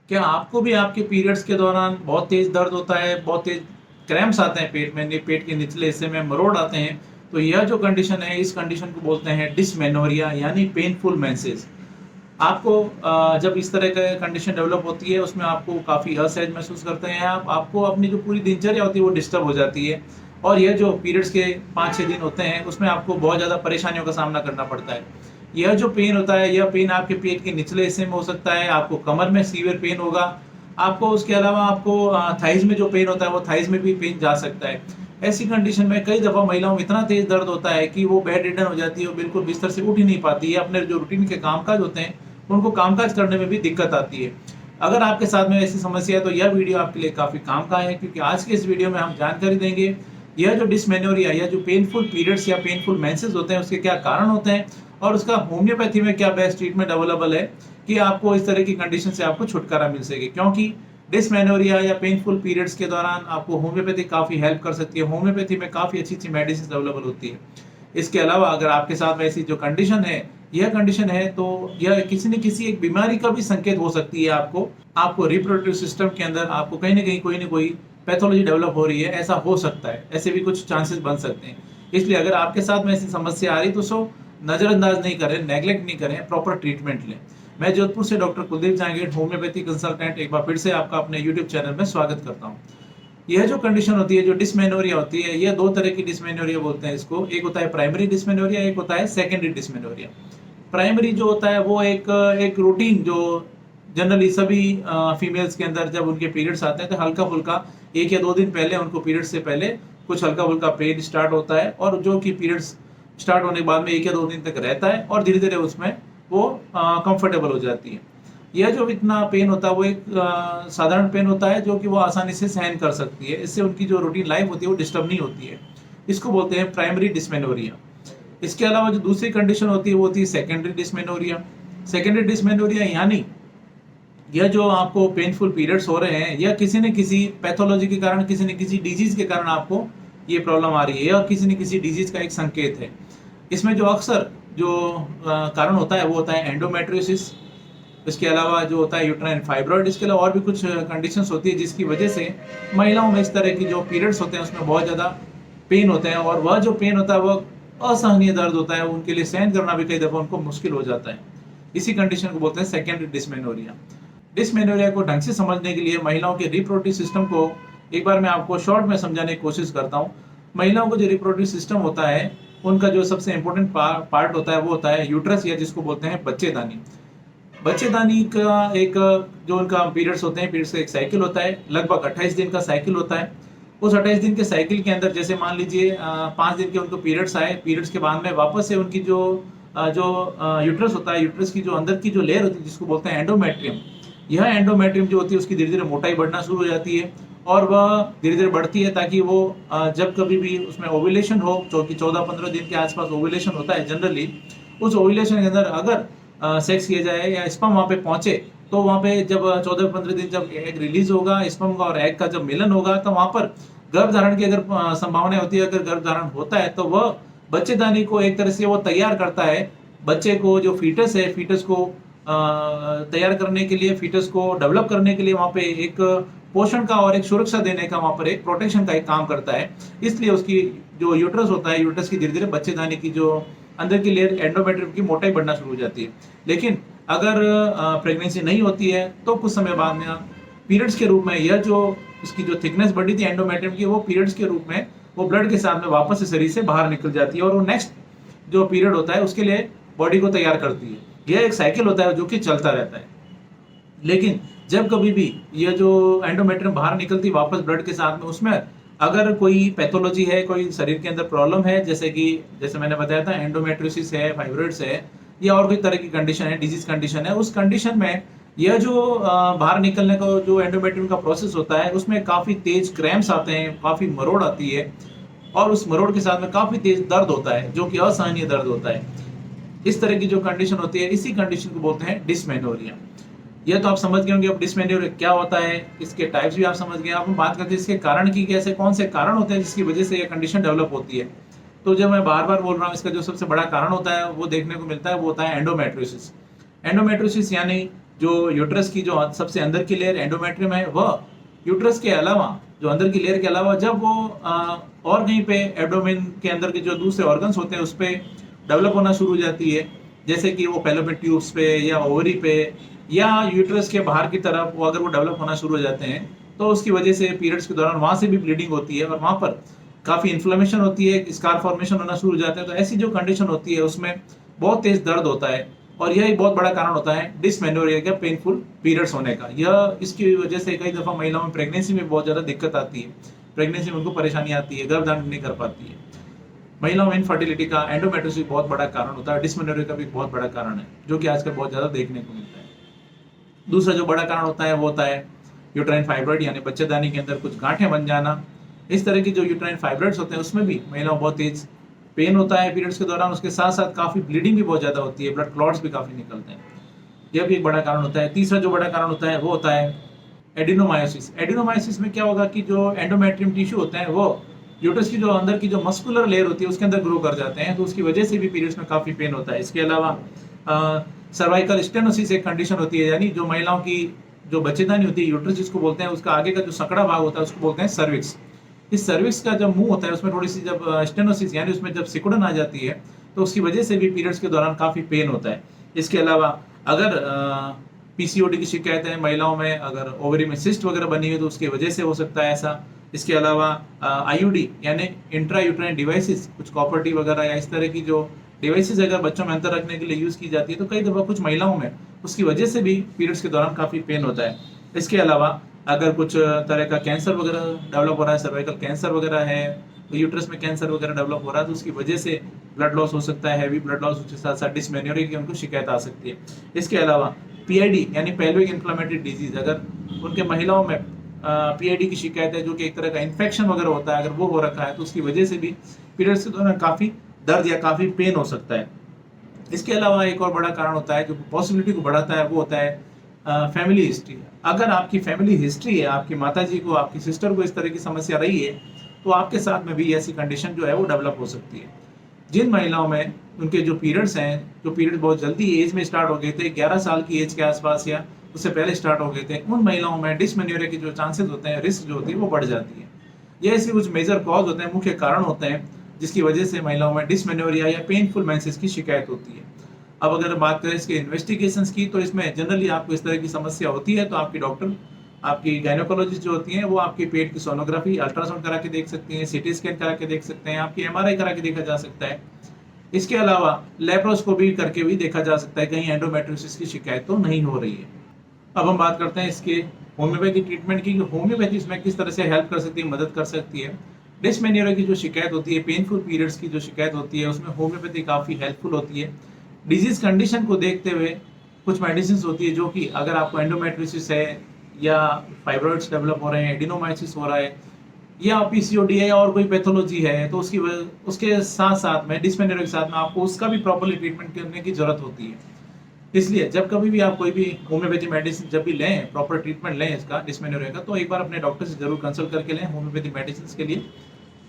क्या आपको भी आपके पीरियड्स के दौरान बहुत तेज़ दर्द होता है, बहुत तेज़ क्रैम्प्स आते हैं पेट में, पेट के निचले हिस्से में मरोड़ आते हैं? तो यह जो कंडीशन है, इस कंडीशन को बोलते हैं डिस्मेनोरिया यानी पेनफुल मेंसेस। आपको जब इस तरह का कंडीशन डेवलप होती है, उसमें आपको काफ़ी असहज महसूस करते हैं आप, आपको अपनी जो पूरी दिनचर्या होती है वो डिस्टर्ब हो जाती है, और यह जो पीरियड्स के 5-6 दिन होते हैं, उसमें आपको बहुत ज़्यादा परेशानियों का सामना करना पड़ता है। यह जो पेन होता है, यह पेन आपके पेट के निचले हिस्से में हो सकता है, आपको कमर में सीवियर पेन होगा, आपको उसके अलावा आपको थाइज़ में जो पेन होता है, वो थाइज़ में भी पेन जा सकता है। ऐसी कंडीशन में कई दफ़ा महिलाओं में इतना तेज़ दर्द होता है कि वो बेड रिडन हो जाती है, वो बिल्कुल बिस्तर से उठ ही नहीं पाती है, अपने जो रूटीन के कामकाज होते हैं, उनको कामकाज करने में भी दिक्कत आती है। अगर आपके साथ में ऐसी समस्या है, तो यह वीडियो आपके लिए काफ़ी काम का है, क्योंकि आज के इस वीडियो में हम जानकारी देंगे, यह जो डिस्मेनोरिया या जो पेनफुल पीरियड्स या पेनफुल मेंसेस होते हैं, उसके क्या कारण होते हैं, और उसका होम्योपैथी में क्या बेस्ट ट्रीटमेंट अवेलेबल है कि आपको इस तरह की कंडीशन से आपको छुटकारा मिल सके। क्योंकि डिस्मेनोरिया या पेनफुल पीरियड्स के दौरान आपको होम्योपैथी काफ़ी हेल्प कर सकती है। होम्योपैथी में काफ़ी अच्छी-अच्छी मेडिसिन अवेलेबल होती है। इसके अलावा अगर आपके साथ में ऐसी जो कंडीशन है, यह कंडीशन है, तो यह किसी न किसी एक बीमारी का भी संकेत हो सकती है आपको। आपको रिप्रोडक्टिव सिस्टम के अंदर आपको कहीं न कहीं कोई न कोई पैथोलॉजी डेवलप हो रही है, ऐसा हो सकता है। ऐसे भी कुछ चांसेस बन सकते हैं। इसलिए अगर आपके साथ में ऐसी समस्या आ रही है, तो उसको नज़रअंदाज नहीं करें, नेग्लेक्ट नहीं करें, प्रॉपर ट्रीटमेंट लें। मैं जोधपुर से doctor Kuldeep Jahangir, homeopathy consultant, एक बार फिर से आपका अपने यूट्यूब चैनल में स्वागत करता हूँ। यह जो कंडीशन होती है, जो डिस्मेनोरिया होती है, यह 2 तरह की डिस्मेनोरिया बोलते हैं इसको। एक होता है प्राइमरी डिस्मेनोरिया, एक होता है सेकेंडरी डिस्मेनोरिया। प्राइमरी जो होता है वो एक एक रूटीन जो जनरली सभी फीमेल्स के अंदर जब उनके पीरियड्स आते हैं, तो हल्का-फुल्का 1 या 2 दिन पहले उनको पीरियड्स से पहले कुछ हल्का-फुल्का पेन स्टार्ट होता है, और जो कि पीरियड्स स्टार्ट होने के बाद में 1 या 2 दिन तक रहता है, और धीरे-धीरे उसमें वो कंफर्टेबल हो जाती है। यह जो इतना पेन होता है, वो एक साधारण पेन होता है, जो कि वो आसानी से सहन कर सकती है। इससे उनकी जो रूटीन लाइफ होती है वो डिस्टर्ब नहीं होती है। इसको बोलते हैं प्राइमरी डिस्मेनोरिया। इसके अलावा जो दूसरी कंडीशन होती है वो होती है सेकेंडरी डिस्मेनोरिया। सेकेंडरी डिस्मेनोरिया यानी यह जो आपको पेनफुल पीरियड्स हो रहे हैं, यह किसी न किसी पैथोलॉजी के कारण, किसी न किसी डिजीज के कारण आपको ये प्रॉब्लम आ रही है, और किसी न किसी डिजीज का एक संकेत है। इसमें जो अक्सर जो कारण होता है वो होता है एंडोमेट्रियोसिस। इसके अलावा जो होता है यूट्राइन फाइब्रॉइड। इसके अलावा और भी कुछ कंडीशंस होती है जिसकी वजह से महिलाओं में इस तरह की जो पीरियड्स होते हैं उसमें बहुत ज़्यादा पेन होते हैं, और वह जो पेन होता है वह असहनीय दर्द होता है, उनके लिए सहन करना भी कई दफ़ा उनको मुश्किल हो जाता है। इसी कंडीशन को बोलते हैं सेकेंडरी डिस्मेनोरिया। डिस्मेनोरिया को ढंग से समझने के लिए महिलाओं के रिप्रोडक्टिव सिस्टम को एक बार मैं आपको शॉर्ट में समझाने की कोशिश करता हूँ। महिलाओं को जो रिप्रोडक्टिव सिस्टम होता है, उनका जो सबसे इम्पोर्टेंट पार्ट होता है वो होता है यूट्रस, या जिसको बोलते हैं बच्चेदानी। बच्चेदानी का एक जो उनका पीरियड्स होते हैं, पीरियड्स का एक साइकिल होता है, लगभग 28 दिन का साइकिल होता है। उस 28 दिन के साइकिल के अंदर जैसे मान लीजिए 5 दिन के उनको पीरियड्स आए, पीरियड्स के बाद में वापस से उनकी जो यूट्रस होता है, यूट्रस की जो अंदर की जो लेयर होती है जिसको बोलते हैं एंडोमेट्रियम, यह एंडोमेट्रियम जो होती है उसकी धीरे-धीरे मोटाई बढ़ना शुरू हो जाती है, और वह धीरे-धीरे बढ़ती है ताकि वो जब कभी भी उसमें ओव्यूलेशन हो, जो कि 14-15 दिन के आस-पास ओव्यूलेशन होता है जनरली, उस ओव्यूलेशन के अंदर अगर सेक्स किया जाए या स्पर्म वहाँ पे पहुँचे, तो वहाँ पे जब 14-15 दिन जब एग रिलीज़ होगा, स्पर्म का और एग का जब मिलन होगा, तो वहाँ पर गर्भधारण की अगर संभावना होती है, अगर गर्भधारण होता है, तो वह बच्चेदानी को एक तरह से वो तैयार करता है, बच्चे को, जो फीटस है, फीटस को तैयार करने के लिए, फीटस को डेवलप करने के लिए वहाँ पे एक पोषण का और एक सुरक्षा देने का, वहाँ पर एक प्रोटेक्शन का एक काम करता है। इसलिए उसकी जो यूट्रस होता है, यूट्रस की धीरे-धीरे बच्चेदानी की जो अंदर की लेयर एंडोमेट्रियम की मोटाई बढ़ना शुरू हो जाती है। लेकिन अगर प्रेगनेंसी नहीं होती है, तो कुछ समय बाद में पीरियड्स के रूप में यह जो उसकी जो थिकनेस बढ़ी थी एंडोमेट्रियम की, वो पीरियड्स के रूप में वो ब्लड के साथ में वापस से शरीर से बाहर निकल जाती है, और वो नेक्स्ट जो पीरियड होता है उसके लिए बॉडी को तैयार करती है। यह एक साइकिल होता है जो कि चलता रहता है। लेकिन जब कभी भी यह जो एंडोमेट्रियम बाहर निकलती वापस ब्लड के साथ में, उसमें अगर कोई पैथोलॉजी है, कोई शरीर के अंदर प्रॉब्लम है, जैसे मैंने बताया था एंडोमेट्रियोसिस है, फाइब्रॉइड्स है, या और कोई तरह की कंडीशन है, डिजीज कंडीशन है, उस कंडीशन में यह जो बाहर निकलने का जो एंडोमेट्रियम का प्रोसेस होता है, उसमें काफ़ी तेज क्रैम्प्स आते हैं, काफ़ी मरोड़ आती है, और उस मरोड़ के साथ में काफ़ी तेज दर्द होता है, जो कि असहनीय दर्द होता है। इस तरह की जो कंडीशन होती है, इसी कंडीशन को बोलते हैं डिस्मेनोरिया। ये तो आप समझ गए होंगे अब डिस्मेनोरिया क्या होता है, इसके टाइप्स भी आप समझ गए। अब हम बात करते हैं इसके कारण की, कैसे कौन से कारण होते हैं जिसकी वजह से ये कंडीशन डेवलप होती है। तो जब मैं बार-बार बोल रहा हूँ, इसका जो सबसे बड़ा कारण होता है वो देखने को मिलता है, वो होता है एंडोमेट्रियोसिस। एंडोमेट्रियोसिस यानी जो यूट्रस की जो सबसे अंदर की लेयर एंडोमेट्रियम है, वह यूट्रस के अलावा, जो अंदर की लेयर के अलावा, जब वो और कहीं पे एब्डोमेन के अंदर के जो दूसरे ऑर्गन्स होते हैं उस पे डेवलप होना शुरू हो जाती है, जैसे कि वो फैलोपियन ट्यूब्स पे या ओवरी पे या यूट्रस के बाहर की तरफ वो अगर वो डेवलप होना शुरू हो जाते हैं, तो उसकी वजह से पीरियड्स के दौरान वहां से भी ब्लीडिंग होती है और वहां पर काफी इन्फ्लेमेशन होती है, स्कार फॉर्मेशन होना शुरू हो जाता है। तो ऐसी जो कंडीशन होती है उसमें बहुत तेज दर्द होता है और यह एक बहुत बड़ा कारण होता है डिसमेनोरिया का, पेनफुल पीरियड्स होने का। यह इसकी वजह से कई दफा महिलाओं में प्रेगनेंसी में बहुत ज्यादा दिक्कत आती है, प्रेगनेंसी में उनको परेशानी आती है, गर्भधारण नहीं कर पाती है। महिलाओं में इनफर्टिलिटी का, एंडोमेट्रियोसिस बहुत बड़ा कारण होता है, डिसमेनोरिया का भी बहुत बड़ा कारण है, जो कि आजकल बहुत ज्यादा देखने को मिलता है। दूसरा जो बड़ा कारण होता है वो होता है यूट्राइन फाइब्रॉइड, यानी बच्चेदानी के अंदर कुछ गांठें बन जाना। इस तरह की जो यूट्राइन फाइब्रॉइड्स होते हैं उसमें भी महिलाओं बहुत तेज पेन होता है पीरियड्स के दौरान, उसके साथ साथ काफी ब्लीडिंग भी बहुत ज्यादा होती है, ब्लड क्लॉट्स भी काफी निकलते हैं। यह भी एक बड़ा कारण होता है। तीसरा जो बड़ा कारण होता है वो होता है एडिनोमायोसिस। एडिनोमायोसिस में क्या होगा कि जो एंडोमेट्रियम टिश्यू होते हैं वो यूट्रस की जो अंदर की जो मस्कुलर लेयर होती है उसके अंदर ग्रो कर जाते हैं, तो उसकी वजह से भी पीरियड्स में काफी पेन होता है। इसके अलावा सर्वाइकल स्टेनोसिस एक कंडीशन होती है, यानी जो महिलाओं की जो बच्चेदानी होती है, यूट्रस जिसको बोलते हैं, उसका आगे का जो सकड़ा भाग होता है उसको बोलते हैं सर्विक्स। इस सर्विक्स का जब मुंह होता है उसमें थोड़ी सी जब स्टेनोसिस यानी उसमें जब सिकुड़न आ जाती है, तो उसकी वजह से भी पीरियड्स के दौरान काफी पेन होता है। इसके अलावा अगर पीसीओडी की शिकायत है महिलाओं में, अगर ओवरी में सिस्ट वगैरह बनी हुई तो उसकी वजह से हो सकता है ऐसा। इसके अलावा आईयूडी यानी इंट्रा यूट्राइन डिवाइसेस, कुछ कॉपर टी वगैरह या इस तरह की जो डिवाइसेस अगर बच्चों में अंतर रखने के लिए यूज की जाती है, तो कई दफा कुछ महिलाओं में उसकी वजह से भी पीरियड्स के दौरान काफी पेन होता है। इसके अलावा अगर कुछ तरह का कैंसर वगैरह डेवलप हो रहा है, सर्वाइकल कैंसर वगैरह है, तो यूट्रस में कैंसर वगैरह डेवलप हो रहा है, तो उसकी वजह से ब्लड लॉस हो सकता है, हैवी ब्लड लॉस, उसके साथ साथ डिसमेनोरिया की उनको शिकायत आ सकती है। इसके अलावा पीआईडी यानी पेल्विक इन्फ्लेमेटरी डिजीज, अगर उनके महिलाओं में पीआईडी की शिकायत है जो कि एक तरह का इन्फेक्शन वगैरह होता है, अगर वो हो रखा है तो उसकी वजह से भी पीरियड्स के दौरान काफी दर्द या काफी पेन हो सकता है। इसके अलावा एक और बड़ा कारण होता है जो पॉसिबिलिटी को बढ़ाता है, वो होता है फैमिली हिस्ट्री। अगर आपकी फैमिली हिस्ट्री है, आपकी माताजी को, आपकी सिस्टर को इस तरह की समस्या रही है, तो आपके साथ में भी ऐसी कंडीशन जो है वो डेवलप हो सकती है। जिन महिलाओं में उनके जो पीरियड्स हैं, जो पीरियड बहुत जल्दी एज में स्टार्ट हो गए थे, 11 साल की एज के आसपास या उससे पहले स्टार्ट हो गए थे, उन महिलाओं में डिसमेनोरिया के जो चांसेस होते हैं, रिस्क जो होती है वो बढ़ जाती है। ये ऐसे कुछ मेजर कॉज होते हैं, मुख्य कारण होते हैं जिसकी वजह से महिलाओं में डिसमेनोरिया या पेनफुल मेंसेस की शिकायत होती है। अब अगर बात करें इसके इन्वेस्टिगेशंस की, तो इसमें जनरली आपको इस तरह की समस्या होती है तो आपकी डॉक्टर, आपकी गायनोकोलॉजिस्ट जो होती हैं, वो आपके पेट की सोनोग्राफी, अल्ट्रासाउंड करा के देख सकती हैं, सीटी स्कैन करा के देख सकते हैं, आपकी एमआरआई करा के देखा जा सकता है। इसके अलावा लेप्रोस्कोपी करके भी देखा जा सकता है कहीं एंडोमेट्रियोसिस की शिकायत तो नहीं हो रही है। अब हम बात करते हैं इसके होम्योपैथी ट्रीटमेंट की, होम्योपैथी इसमें किस तरह से हेल्प कर सकती है, मदद कर सकती है। डिसमेनोरिया की जो शिकायत होती है, पेनफुल पीरियड्स की जो शिकायत होती है, उसमें होम्योपैथी काफ़ी हेल्पफुल होती है। डिजीज कंडीशन को देखते हुए कुछ मेडिसिन होती है जो कि अगर आपको एंडोमेट्रियोसिस है या फाइब्रॉइड्स डेवलप हो रहे हैं, एडिनोमायोसिस हो रहा है या पीसीओडी है या और कोई पैथोलॉजी है, तो उसके साथ साथ में डिसमेनोरिया के साथ में आपको उसका भी प्रॉपर्ली ट्रीटमेंट करने की जरूरत होती है। इसलिए जब कभी भी आप कोई भी होम्योपैथी मेडिसिन जब भी लें, प्रॉपर ट्रीटमेंट लें इसका डिसमेनोरिया का, तो एक बार अपने डॉक्टर से जरूर कंसल्ट करके लें होम्योपैथी मेडिसिन के लिए।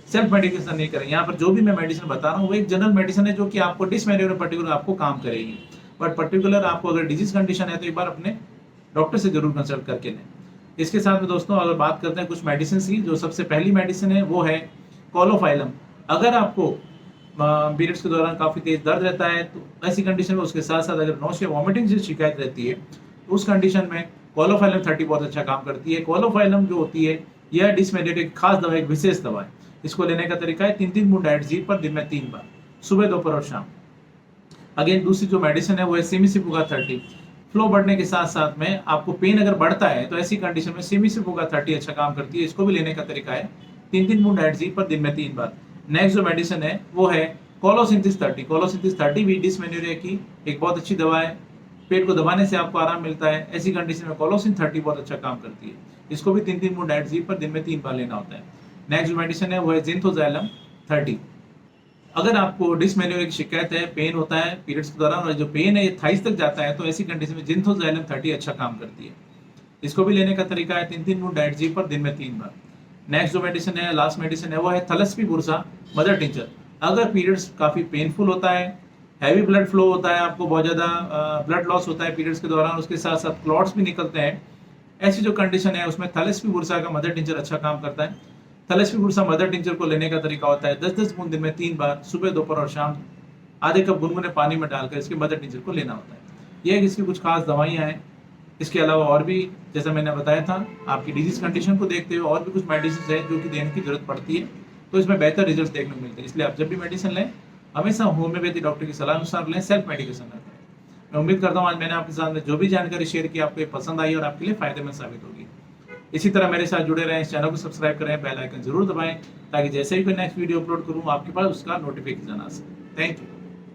सेल्फ मेडिकेशन नहीं करें। यहाँ पर जो भी मैं मेडिसिन बता रहा हूँ वो एक जनरल मेडिसिन है जो कि आपको डिसमेनोरिया पर्टिकुलर आपको काम करेगी, बट पर्टिकुलर आपको अगर डिजीज कंडीशन है तो एक बार अपने डॉक्टर से जरूर कंसल्ट करके लें। इसके साथ में दोस्तों अगर बात करते हैं कुछ मेडिसिन की, जो सबसे पहली मेडिसिन है वो है कोलोफाइलम। अगर आपको पीरियड्स के दौरान काफी तेज दर्द रहता है, तो ऐसी कंडीशन में उसके साथ साथ अगर नोशिया वॉमिटिंग से शिकायत रहती है, तो उस कंडीशन में कोलोफाइलम 30 बहुत अच्छा काम करती है। कोलोफाइलम जो होती है यह डिसमेनोरिया की खास दवा, एक विशेष दवा है। इसको लेने का तरीका है 3-3 बूंद डाइट जी पर दिन में 3 बार, सुबह, दोपहर और शाम। अगेन दूसरी जो मेडिसिन है वो है सिमिसिपुगा 30। फ्लो बढ़ने के साथ साथ में आपको पेन अगर बढ़ता है तो ऐसी कंडीशन में सिमिसिपुगा 30 अच्छा काम करती है। इसको भी लेने का तरीका है 3-3 बूंद डाइट जी पर दिन में 3 बार। नेक्स्ट जो मेडिसिन है वो है कोलोसिंथिस 30। कोलोसिंथिस 30 भी डिसमेनोरिया की एक बहुत अच्छी दवा है। पेट को दबाने से आपको आराम मिलता है। ऐसी कंडीशन में कोलोसिन 30 बहुत अच्छा काम करती है। इसको भी 3-3 बूंद डाइट जी पर दिन में 3 बार लेना होता है। नेक्स्ट जो मेडिसिन है वो है जिंथोजैलम 30। अगर आपको डिसमेनोरिया की शिकायत है, पेन होता है पीरियड्स के दौरान और जो पेन है ये थाइस तक जाता है, तो ऐसी कंडीशन में जिंथोजैलम 30 अच्छा काम करती है। इसको भी लेने का तरीका है 3-3 बूंद डाइट जी पर दिन में 3 बार। नेक्स्ट जो मेडिसिन है, लास्ट मेडिसिन है, वो है थलस्पी बुरसा मदर टिंचर। अगर पीरियड्स काफी पेनफुल होता है, हैवी ब्लड फ्लो होता है, आपको बहुत ज़्यादा ब्लड लॉस होता है पीरियड्स के दौरान, उसके साथ साथ क्लॉट्स भी निकलते हैं, ऐसी जो कंडीशन है उसमें थैलेस्पी बुरसा का मदर टिंचर अच्छा काम करता है। थैलेस्पी बुरसा मदर टिंचर को लेने का तरीका होता है 10-10 बूंद दिन में 3 बार, सुबह, दोपहर और शाम, आधे कप गुनगुने पानी में डालकर इसके मदर टिंचर को लेना होता है। ये इसकी कुछ खास दवाइयाँ हैं। इसके अलावा और भी, जैसा मैंने बताया था, आपकी डिजीज कंडीशन को देखते हुए और भी कुछ मेडिसिन है जो कि देने की जरूरत पड़ती है, तो इसमें बेहतर रिजल्ट देखने को मिलते हैं। इसलिए आप जब भी मेडिसिन लें, हमेशा होम्योपैथी डॉक्टर की सलाह अनुसार लें, सेल्फ मेडिकेशन ना करें। मैं उम्मीद करता हूँ आज मैंने आपके साथ में जो भी जानकारी शेयर की आपको ये पसंद आई और आपके लिए फायदेमंद साबित होगी। इसी तरह मेरे साथ जुड़े रहें, इस चैनल को सब्सक्राइब करें, बेल आइकन जरूर दबाएं ताकि जैसे ही कोई नेक्स्ट वीडियो अपलोड करूँ आपके पास उसका नोटिफिकेशन आ सके। Thank you.